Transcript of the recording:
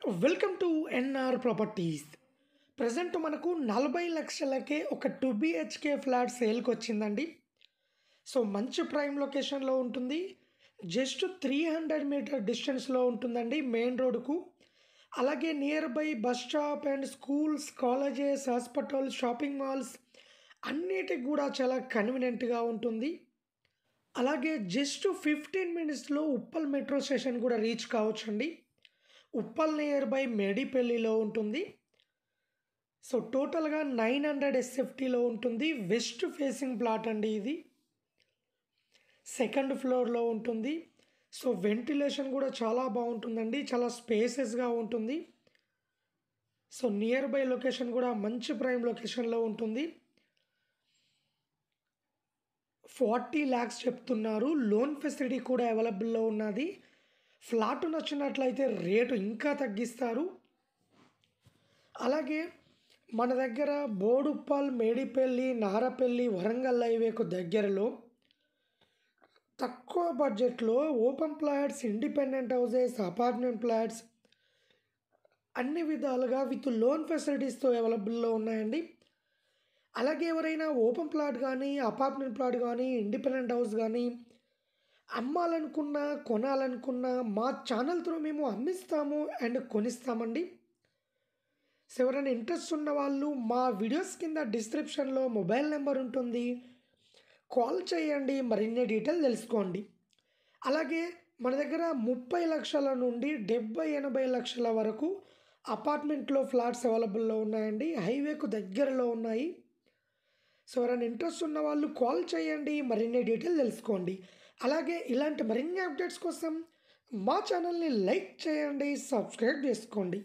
Welcome to NR properties. Present మనకు 40 లక్షలకే ఒక 2 BHK flat సేల్కి వచ్చిందండి. సో మంచి ప్రైమ్ లొకేషన్లో ఉంటుంది. జస్ట్ 300 మీటర్ డిస్టెన్స్లో ఉంటుందండి మెయిన్ రోడ్కు. అలాగే near by bus stop and schools, colleges, hospital, shopping malls అన్నిటికి కూడా చాలా కన్వీనియంట్గా ఉంటుంది. అలాగే జస్ట్ 15 మినిట్స్లో ఉప్పల్ మెట్రో స్టేషన్ కూడా రీచ్ కావచ్చండి. ఉప్పల్ నియర్ బై మేడిపల్లిలో ఉంటుంది. సో టోటల్గా 900 ఎస్ఎఫ్టీలో ఉంటుంది. వెస్ట్ ఫేసింగ్ ప్లాట్ అండి ఇది. సెకండ్ ఫ్లోర్లో ఉంటుంది. సో వెంటిలేషన్ కూడా చాలా బాగుంటుందండి, చాలా స్పేసెస్గా ఉంటుంది. సో నియర్ బై లొకేషన్ కూడా మంచి ప్రైమ్ లొకేషన్లో ఉంటుంది. 40 lakhs చెప్తున్నారు. లోన్ ఫెసిలిటీ కూడా అవైలబుల్లో ఉన్నది. ఫ్లాట్ నచ్చినట్లయితే రేటు ఇంకా తగ్గిస్తారు. అలాగే మన దగ్గర బోడుప్పల్, మేడిపల్లి, నారపల్లి, వరంగల్ హైవేకు దగ్గరలో తక్కువ బడ్జెట్లో open plots, independent houses, apartment plots అన్ని విధాలుగా విత్ లోన్ ఫెసిలిటీస్తో అవైలబుల్లో ఉన్నాయండి. అలాగే ఎవరైనా ఓపెన్ ప్లాట్ కానీ, అపార్ట్మెంట్ ప్లాట్ కానీ, ఇండిపెండెంట్ హౌస్ కానీ అమ్మాలనుకున్నా, కొనాలనుకున్నా మా ఛానల్ త్రూ మేము అమ్మిస్తాము అండ్ కొనిస్తామండి. సో ఎవరైనా ఇంట్రెస్ట్ ఉన్న వాళ్ళు మా వీడియోస్ కింద డిస్క్రిప్షన్లో మొబైల్ నెంబర్ ఉంటుంది, కాల్ చేయండి, మరిన్ని డీటెయిల్ తెలుసుకోండి. అలాగే మన దగ్గర 30 లక్షల నుండి 70-80 లక్షల వరకు అపార్ట్మెంట్లో ఫ్లాట్స్ అవైలబుల్లో ఉన్నాయండి. హైవేకు దగ్గరలో ఉన్నాయి. సో ఎవరైనా ఇంట్రెస్ట్ ఉన్న వాళ్ళు కాల్ చేయండి, మరిన్ని డీటెయిల్ తెలుసుకోండి. అలాగే ఇలాంటి మరిన్ని అప్డేట్స్ కోసం మా ఛానల్ని లైక్ చేయండి, సబ్స్క్రైబ్ చేసుకోండి.